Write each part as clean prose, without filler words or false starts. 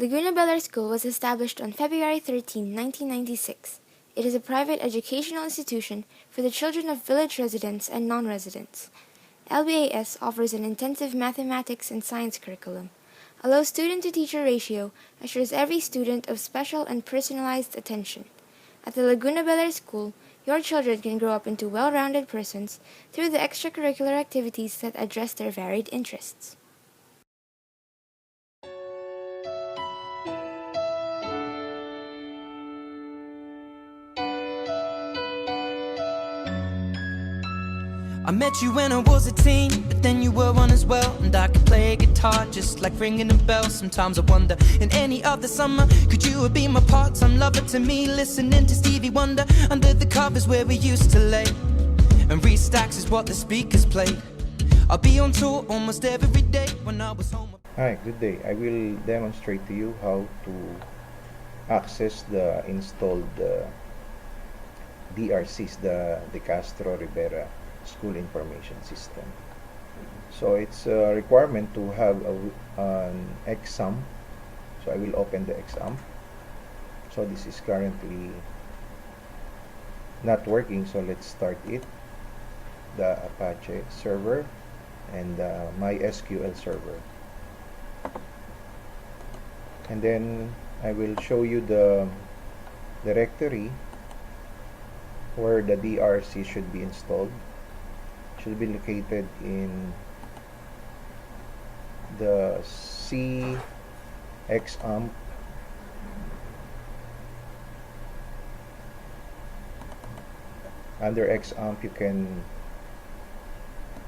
Laguna Beller School was established on February 13, 1996. It is a private educational institution for the children of village residents and non-residents. LBAS offers an intensive mathematics and science curriculum. A low student-to-teacher ratio assures every student of special and personalized attention. At the Laguna Beller School, your children can grow up into well-rounded persons through the extracurricular activities that address their varied interests. I met you when I was a teen, but then you were one as well. And I could play guitar just like ringing a bell. Sometimes I wonder, in any other summer, could you have been my part-time lover to me? Listening to Stevie Wonder under the covers where we used to lay, and restacks is what the speakers played. I'll be on tour almost every day when I was home. Hi, good day. I will demonstrate to you how to access the installed DR-SIS, the Castro-Rivera School Information System. So it's a requirement to have an exam. So I will open the exam. So this is currently not working, so let's start it. The Apache server and the MySQL server. And then I will show you the directory where the DR-SIS should be installed. Should be located in the CXAMP under XAMP. You can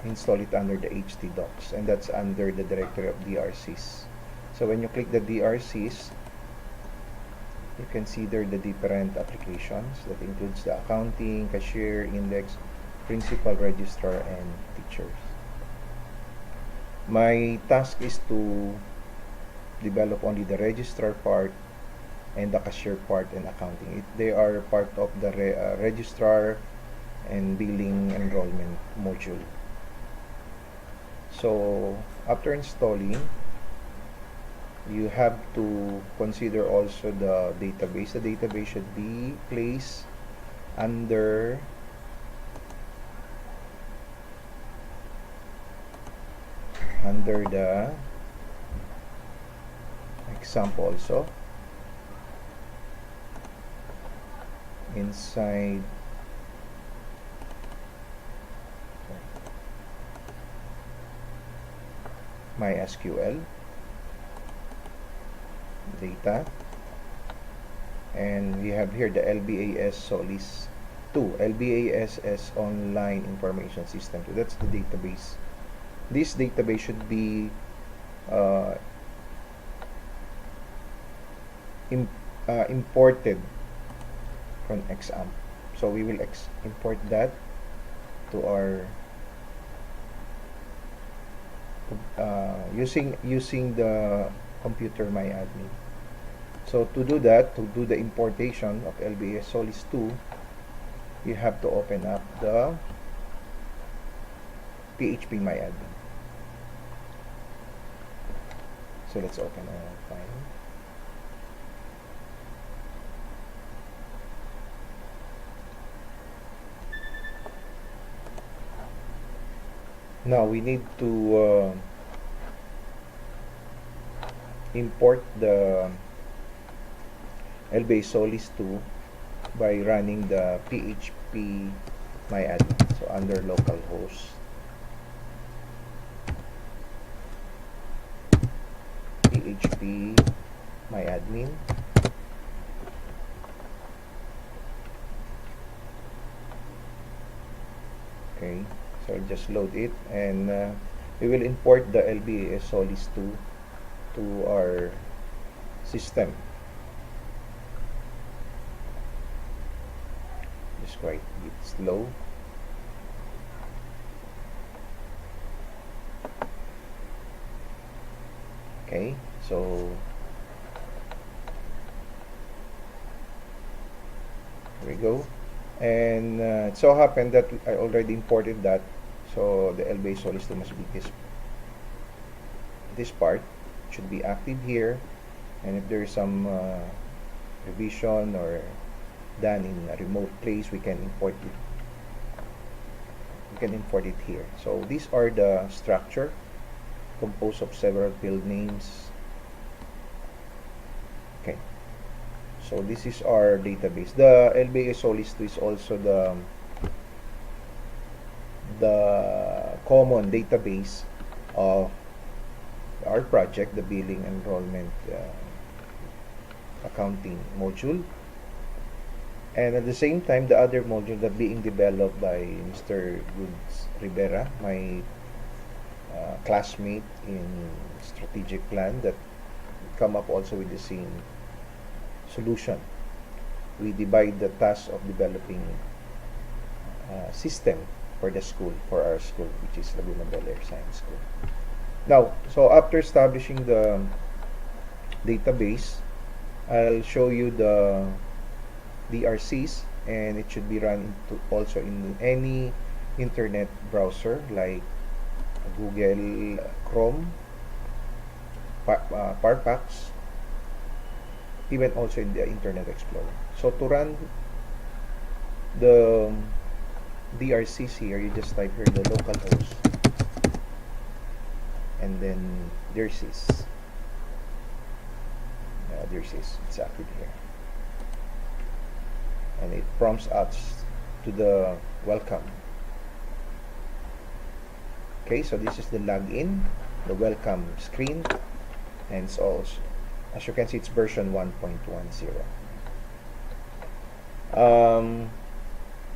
install it under the htdocs, and that's under the directory of DR-SIS. So when you click the DR-SIS, you can see there the different applications that includes the accounting, cashier, index, principal, registrar, and teachers. My task is to develop only the registrar part and the cashier part and accounting. They are part of the registrar and billing enrollment module. So after installing, you have to consider also the database. The database should be placed under the example also inside MySQL data, and we have here the LBAS Solis 2, LBASS Online Information System 2. That's the database. This database should be imported from XAMPP. So we will import that to our using the computer MyAdmin. So to do that, to do the importation of LBAS Solis 2, you have to open up the PHP MyAdmin. So let's open our file. Now we need to import the LBAS Solis 2 by running the PHP MyAdmin. So under localhost PHP MyAdmin. Okay, so just load it, and we will import the LBAS Solis 2 to our system. Just quite a bit slow. Okay, so here we go, and it so happened that I already imported that, so the LBAS Solis 2 must be this part should be active here, And if there is some revision or done in a remote place, we can import it. We can import it here. So these are the structure composed of several field names. Okay. So this is our database. The LBA Solis 2 is also the common database of our project, the billing enrollment accounting module. And at the same time, the other module that being developed by Mr. Castro-Rivera, my classmate in strategic plan, that come up also with the same solution. We divide the task of developing system for the school, for our school, which is Laguna Bel Air Science School. Now, so after establishing the database, I'll show you the DR-SIS, and it should be run also in any internet browser like Google Chrome, Firefox, even also in the Internet Explorer. So to run the DR-SIS here, you just type here the localhost and then DRSIS. DRSIS, it's active here. And it prompts us to the welcome. Okay, so this is the login, the welcome screen, and it's also, as you can see, it's version 1.10.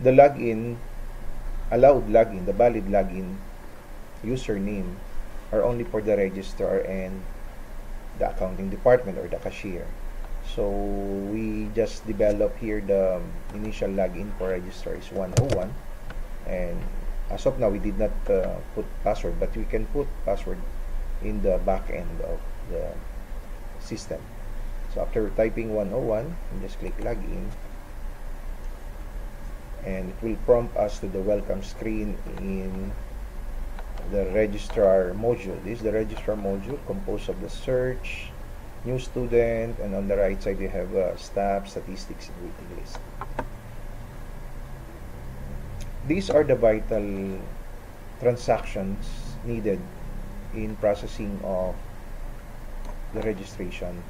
The login, allowed login, the valid login username are only for the registrar and the accounting department or the cashier. So we just develop here the initial login for registrar is 101, and as of now we did not put password, but we can put password in the back end of the system. So after typing 101, you just click login, and it will prompt us to the welcome screen in the registrar module. This is the registrar module composed of the search, new student, and on the right side you have staff, statistics, and waiting list. These are the vital transactions needed in processing of the registration.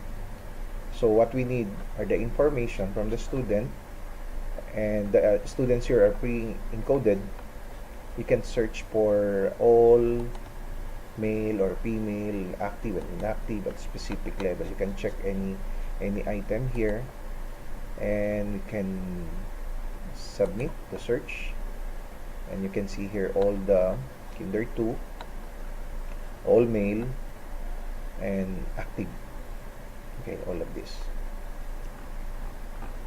So what we need are the information from the student, and the students here are pre-encoded. You can search for all male or female, active and inactive at specific level. You can check any item here, and you can submit the search, and you can see here all the kinder 2, all male and active. Okay, all of this.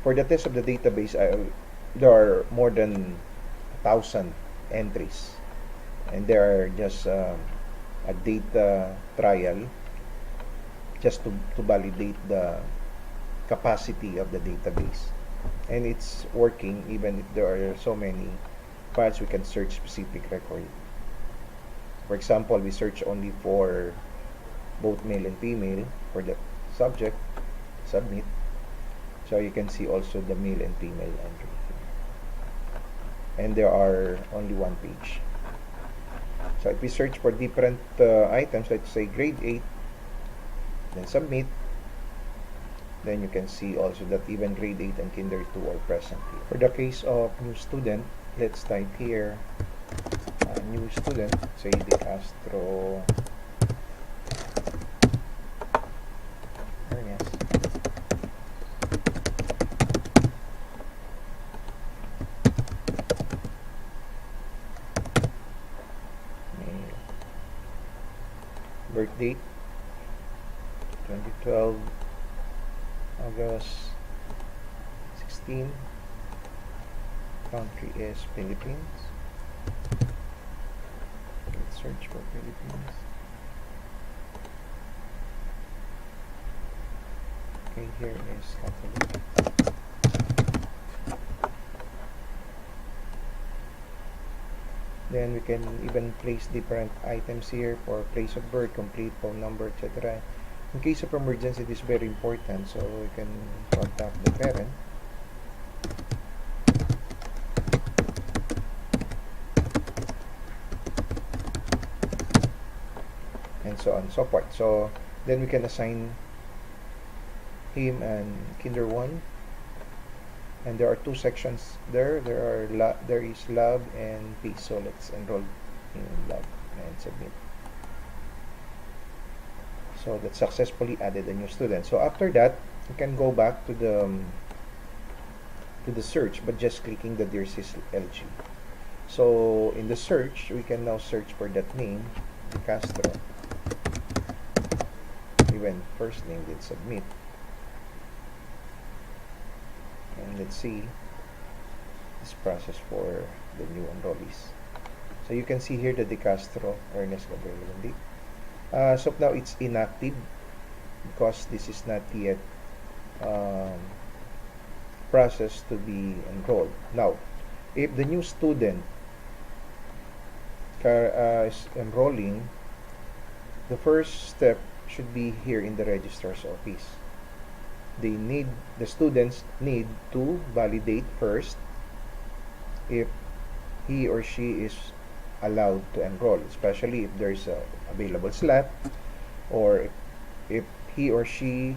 For the test of the database, there are more than 1,000 entries, and there are just a data trial just to validate the capacity of the database, and it's working. Even if there are so many files, we can search specific record. For example, we search only for both male and female for the subject, submit. So you can see also the male and female entry, and there are only one page. So if we search for different items, let's say grade 8, then submit, then you can see also that even grade 8 and kinder 2 are present here. For the case of new student, let's type here new student, say the Castro. Birth date 2012 August 16. Country is Philippines. Let's search for Philippines. Okay, here is Catholic. Then we can even place different items here for place of birth, complete phone number, etc. In case of emergency, it is very important, so we can contact the parent. And so on and so forth. So then we can assign him and kinder 1. And there are 2 sections there. There is lab and peace. So let's enroll in lab and submit. So that successfully added a new student. So after that, you can go back to the search, but just clicking the DRSIS LG. So in the search, we can now search for that name, the Castro. Even first name, then submit. And let's see this process for the new enrollees. So you can see here that the Castro, Ernest Gabriel Lundi. So now it's inactive because this is not yet processed to be enrolled. Now, if the new student is enrolling, the first step should be here in the registrar's office. The students need to validate first if he or she is allowed to enroll, especially if there's a available slot, or if he or she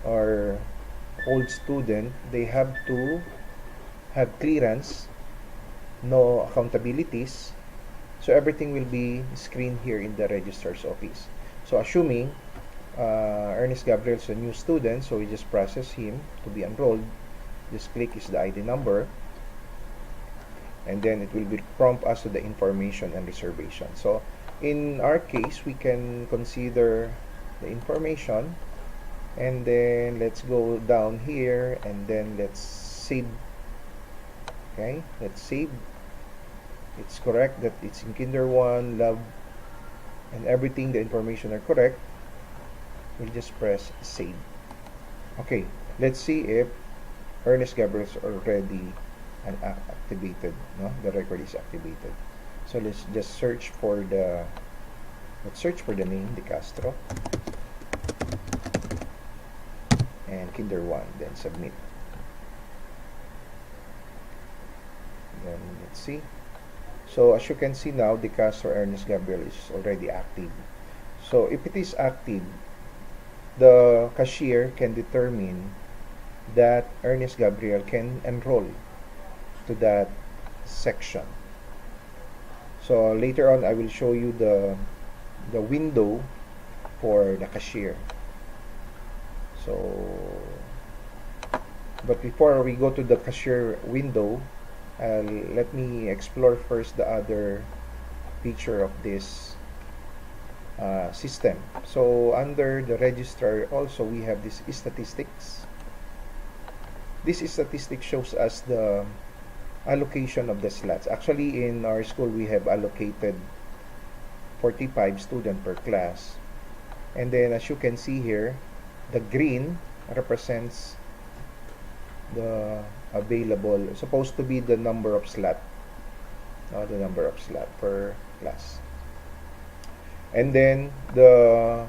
are old student, they have to have clearance, no accountabilities. So everything will be screened here in the registrar's office. So assuming Ernest Gabriel is a new student, so we just process him to be enrolled. Just click his the ID number, and then it will prompt us to the information and reservation. So in our case, we can consider the information, and then let's go down here, and then let's save. Okay, let's save. It's correct that it's in kinder 1, lab, and everything, the information are correct. We'll just press save. Okay, let's see if Ernest Gabriel is already activated. No, the record is activated. So let's just search for the name, the Castro, and kinder 1, then submit. Then let's see. So as you can see now, the Castro Ernest Gabriel is already active. So if it is active, the cashier can determine that Ernest Gabriel can enroll to that section. So later on, I will show you the window for the cashier. So, but before we go to the cashier window, let me explore first the other feature of this system. So under the registrar also, we have this statistics. This statistic shows us the allocation of the slots. Actually, in our school, we have allocated 45 students per class. And then as you can see here, the green represents the available, supposed to be the number of slot, per class. And then the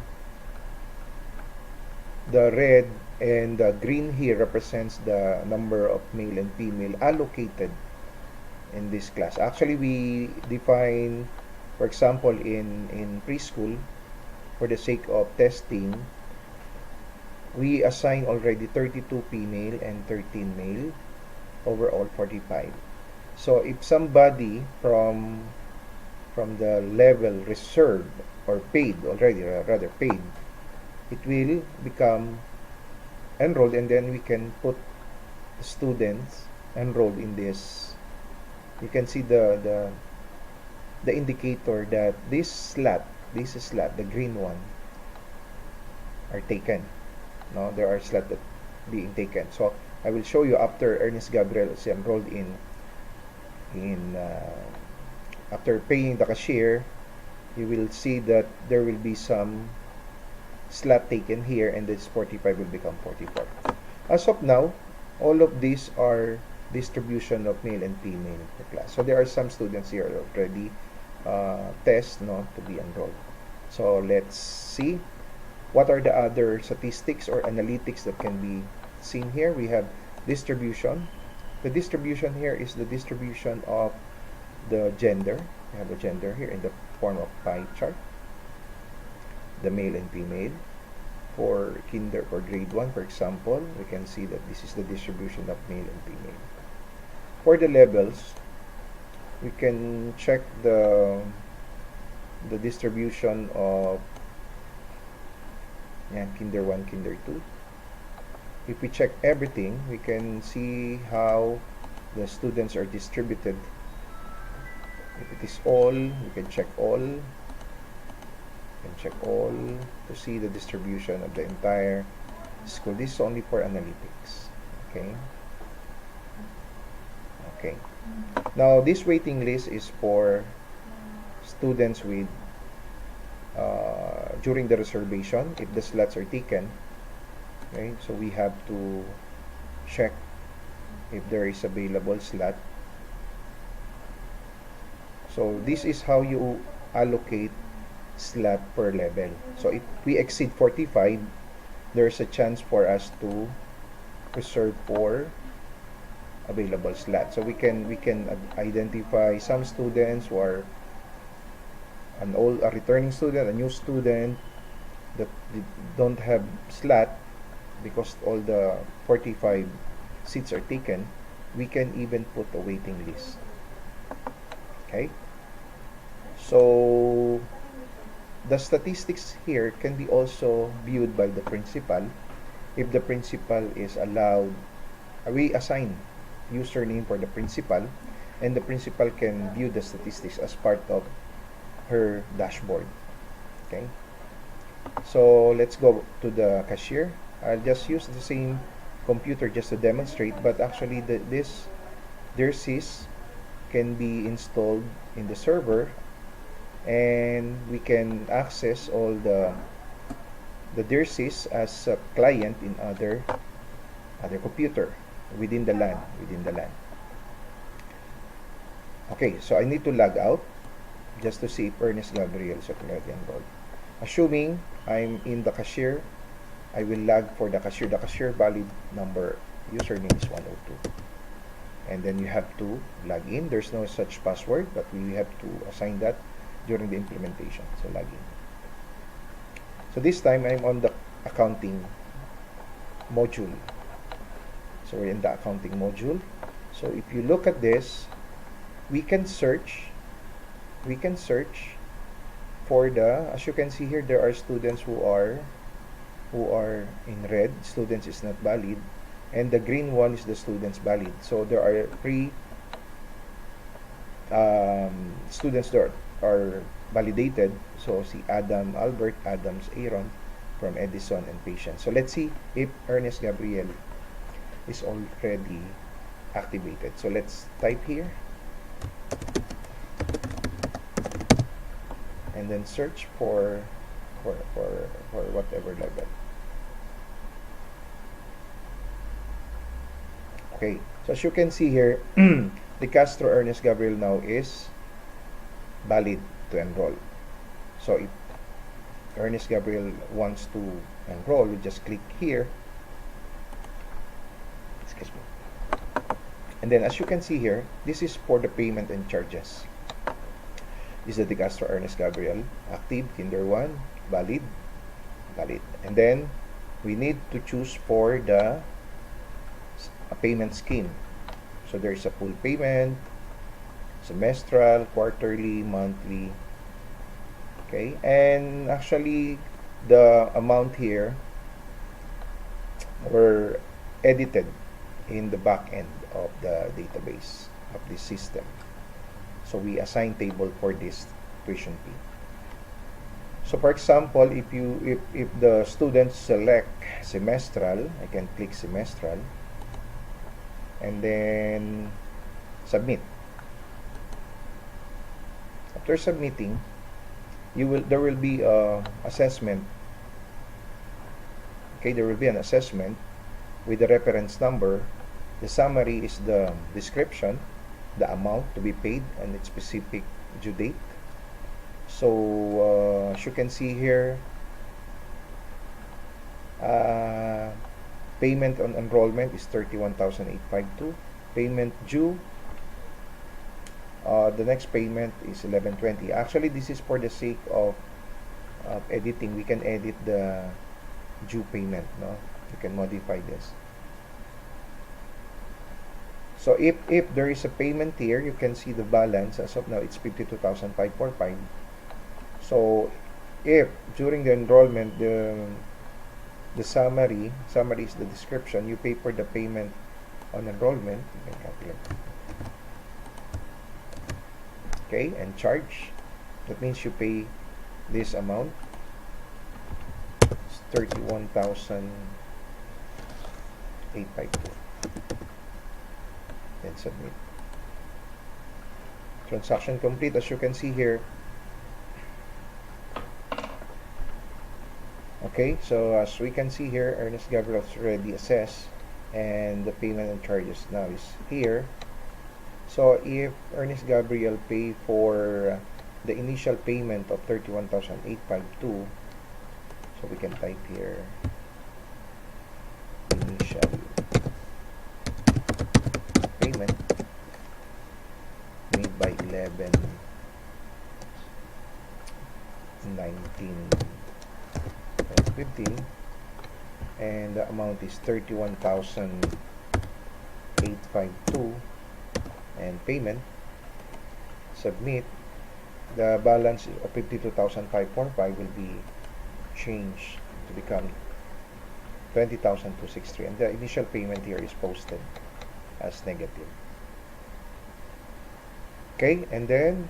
red and the green here represents the number of male and female allocated in this class. Actually, we define, for example, in preschool, for the sake of testing, we assign already 32 female and 13 male, overall 45. So if somebody from the level reserved or paid already, rather paid, it will become enrolled, and then we can put the students enrolled in this. You can see the indicator that this slot, the green one, are taken. No, there are slots that being taken. So I will show you after Ernest Gabriel is enrolled in after paying the cashier, you will see that there will be some slot taken here, and this 45 will become 44. As of now, all of these are distribution of male and female per class. So there are some students here already test to be enrolled. So let's see What are the other statistics or analytics that can be seen here? We have distribution. The distribution here is the distribution of the gender. We have a gender here in the form of pie chart. The male and female. For grade 1, for example, we can see that this is the distribution of male and female. For the levels, we can check the distribution of kinder 1, kinder 2. If we check everything, we can see how the students are distributed. If it is all, we can check all. We can check all to see the distribution of the entire school. This is only for analytics. Okay. Okay. Now, this waiting list is for students with during the reservation, if the slots are taken. Okay, so we have to check if there is available slot. So this is how you allocate slot per level. So if we exceed 45, there's a chance for us to reserve for available slot. So we can identify some students who are a returning student, a new student that don't have slot because all the 45 seats are taken. We can even put a waiting list. Okay, so the statistics here can be also viewed by the principal. If the principal is allowed, we assign username for the principal, and the principal can view the statistics as part of her dashboard. Okay, so let's go to the cashier. I'll just use the same computer just to demonstrate, but actually this DRSIS can be installed in the server, and we can access all the DRSIS as a client in other computer within the LAN. Okay, so I need to log out just to see if Ernest Gabriel is already enrolled. Assuming I'm in the cashier, I will log for the cashier. The cashier valid number username is 102. And then you have to log in. There's no such password, but we have to assign that during the implementation. So log in. So this time I'm on the accounting module. So we're in the accounting module. So if you look at this, we can search for the, as you can see here, there are students who are in red. Students is not valid, and the green one is the students valid. So there are 3 students that are validated. So see Adam Albert, Adams Aaron from Edison, and Patience. So let's see if Ernest Gabriel is already activated. So let's type here and then search for whatever level. Okay, so as you can see here, the Castro Ernest Gabriel now is valid to enroll. So if Ernest Gabriel wants to enroll, we just click here. Excuse me. And then as you can see here, this is for the payment and charges. This is the Castro Ernest Gabriel, active, kinder 1, valid. And then we need to choose for the payment scheme. So there is a full payment, semestral, quarterly, monthly. Okay, and actually the amount here were edited in the back end of the database of this system. So we assign table for this tuition fee. So for example, if the students select semestral, I can click semestral and then submit. After submitting, there will be a assessment. Okay, there will be an assessment with the reference number. The summary is the description, the amount to be paid, and its specific due date. So as you can see here, Payment on enrollment is 31,852. Payment due, the next payment is 1120. Actually, this is for the sake of editing. We can edit the due payment, no? You can modify this. So if there is a payment here, you can see the balance. As of now, it's 52,545. So if during the enrollment, the summary is the description, you pay for the payment on enrollment, you can calculate. Okay, and charge, that means you pay this amount. It's 31,852. Then submit. Transaction complete. As you can see here. Okay, so as we can see here, Ernest Gabriel is already assessed, and the payment and charges now is here. So if Ernest Gabriel pay for the initial payment of 31,852, so we can type here initial payment made by 11/19/15, and the amount is 31,852, and payment, submit. The balance of 52,545 will be changed to become 20,263, and the initial payment here is posted as negative. Okay, and then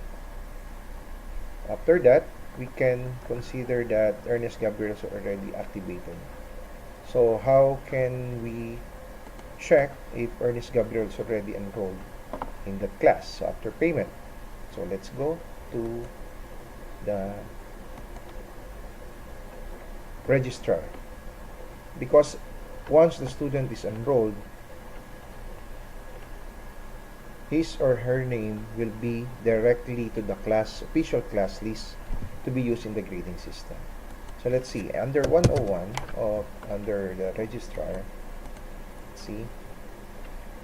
after that, we can consider that Ernest Gabriel is already activated. So how can we check if Ernest Gabriel is already enrolled in that class? So after payment, so let's go to the registrar, because once the student is enrolled, his or her name will be directly to the class official class list to be used in the grading system. So let's see, under 101 or under the registrar, let's see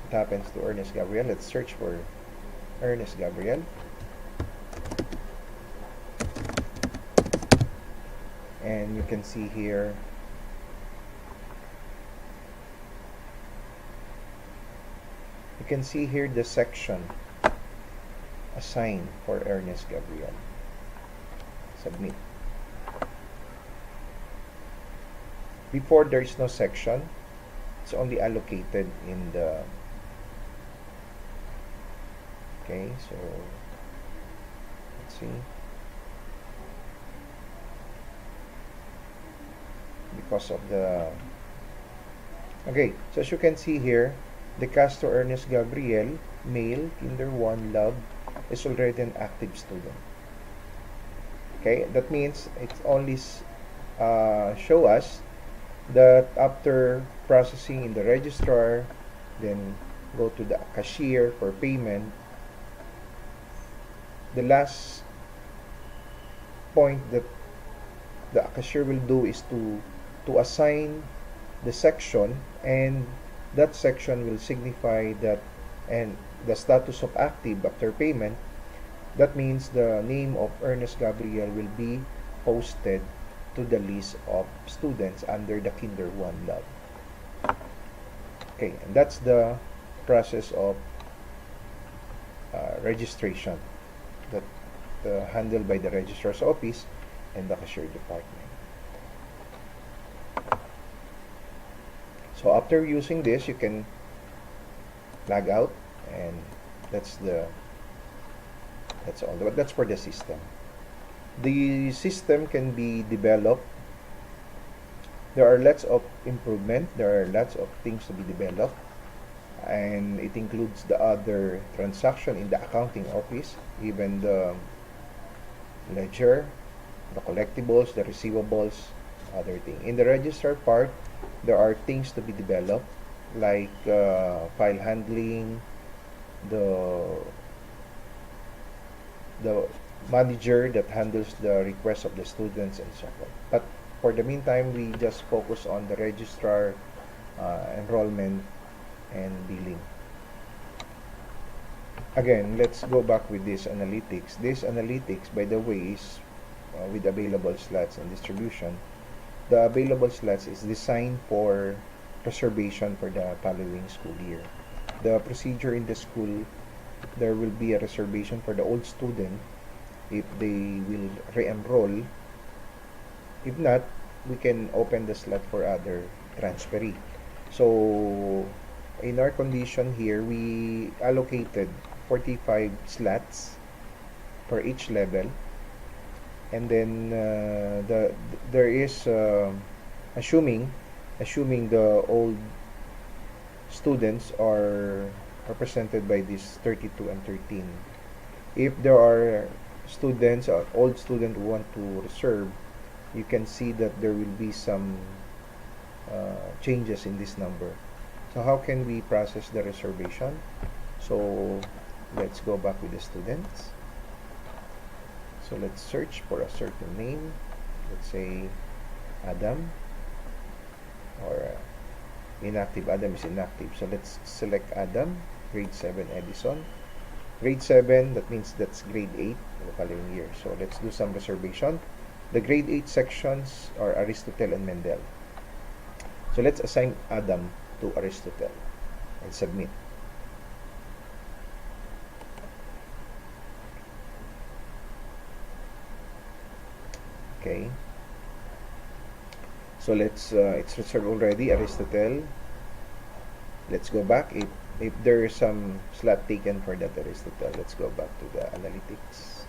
what happens to Ernest Gabriel. Let's search for Ernest Gabriel, and you can see here the section assigned for Ernest Gabriel. Submit. Before, there is no section, it's only allocated in the, okay, so let's see, because of the, okay, so as you can see here, the Castro Ernest Gabriel, male, Kinder 1 Love, is already an active student. Okay, that means it only show us that after processing in the registrar, then go to the cashier for payment, the last point that the cashier will do is to assign the section, and that section will signify that, and the status of active after payment. That means the name of Ernest Gabriel will be posted to the list of students under the Kinder 1 Love. Okay, and that's the process of registration that handled by the registrar's office and the cashier department. So after using this, you can log out, and that's all. But that's for the system. The system can be developed. There are lots of improvement. There are lots of things to be developed, and it includes the other transaction in the accounting office, even the ledger, the collectibles, the receivables, other thing. In the register part, there are things to be developed, like file handling, the manager that handles the requests of the students, and so forth. But for the meantime, we just focus on the registrar, enrollment, and billing. Again, let's go back with this analytics. This analytics, by the way, is with available slots and distribution. The available slots is designed for reservation for the following school year. The procedure in the school, there will be a reservation for the old student if they will re-enroll. If not, we can open the slot for other transferee. So, in our condition here, we allocated 45 slots for each level, and then there is assuming the old students are represented by this 32 and 13. If there are students or old student who want to reserve, you can see that there will be some changes in this number. So how can we process the reservation? So let's go back with the students. So let's search for a certain name. Let's say Adam, or inactive. Adam is inactive. So let's select Adam, grade 7 Edison. Grade 7, that means that's grade 8 in the following year. So let's do some reservation. The grade 8 sections are Aristotle and Mendel. So let's assign Adam to Aristotle and submit. Okay. So let's it's reserved already, Aristotle. Let's go back. If there is some slot taken for that Aristotle, let's go back to the analytics.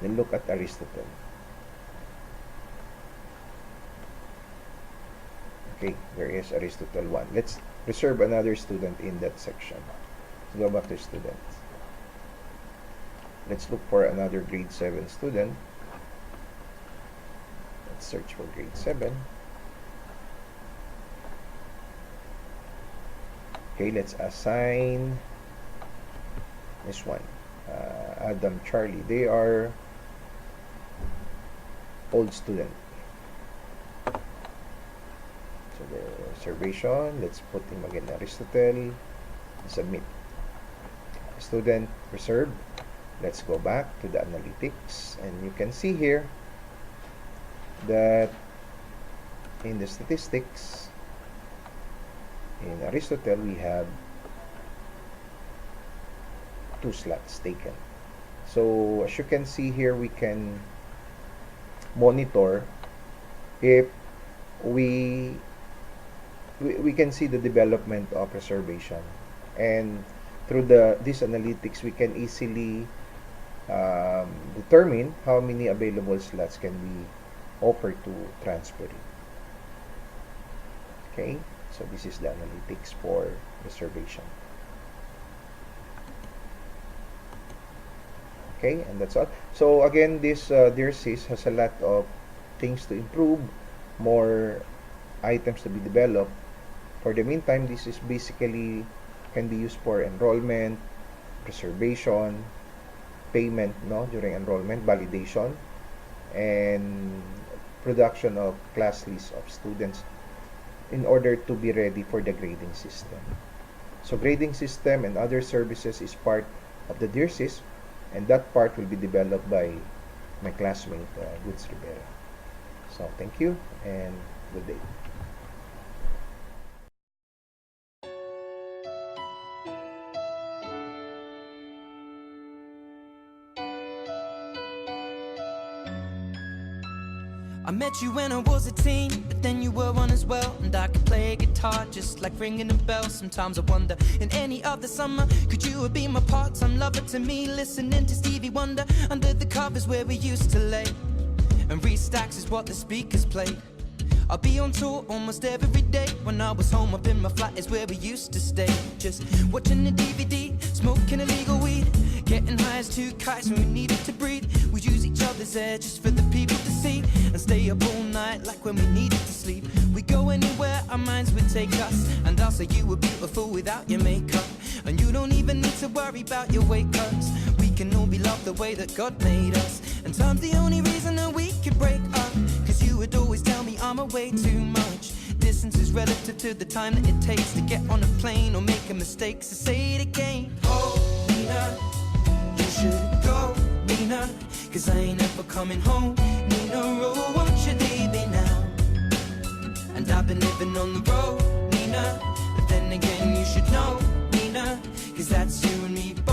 Then look at Aristotle. Okay, there is Aristotle 1. Let's reserve another student in that section. Let's go back to students. Let's look for another grade 7 student. Let's search for grade 7. Okay, let's assign this one, Adam, Charlie. They are old student. So the reservation, let's put him again, Aristotle, submit. Student reserved. Let's go back to the analytics, and you can see here that in the statistics in Aristotle we have 2 slots taken. So as you can see here, we can monitor if we can see the development of reservation, and through this analytics we can easily determine how many available slots can be offered to transferee. Okay, so this is the analytics for reservation. Okay, and that's all. So again, this DRSIS has a lot of things to improve, more items to be developed. For the meantime, this is basically can be used for enrollment, reservation, payment during enrollment, validation, and production of class list of students in order to be ready for the grading system. So grading system and other services is part of the DRSIS, and that part will be developed by my classmate, Castro-Rivera. So thank you and good day. I met you when I was a teen, but then you were one as well. And I could play guitar just like ringing a bell. Sometimes I wonder, in any other summer, could you have been my part-time lover to me? Listening to Stevie Wonder under the covers where we used to lay, and Restacks is what the speakers played. I'll be on tour almost every day. When I was home up in my flat is where we used to stay, just watching the DVD, smoking illegal weed, getting high as 2 kites when we needed to breathe. We'd use each other's hair just for the people to see, and stay up all night like when we needed to sleep. We'd go anywhere our minds would take us, and I'll say you were beautiful without your makeup, and you don't even need to worry about your weight cuts. We can all be loved the way that God made us. And time's the only reason that we could break up, cause you would always tell me I'm away too much. Distance is relative to the time that it takes to get on a plane or make a mistake, so say it again. Oh, Nina, you should go, Nina, cause I ain't ever coming home. Nina, oh, won't you leave me now? And I've been living on the road, Nina, but then again you should know, Nina, cause that's you and me.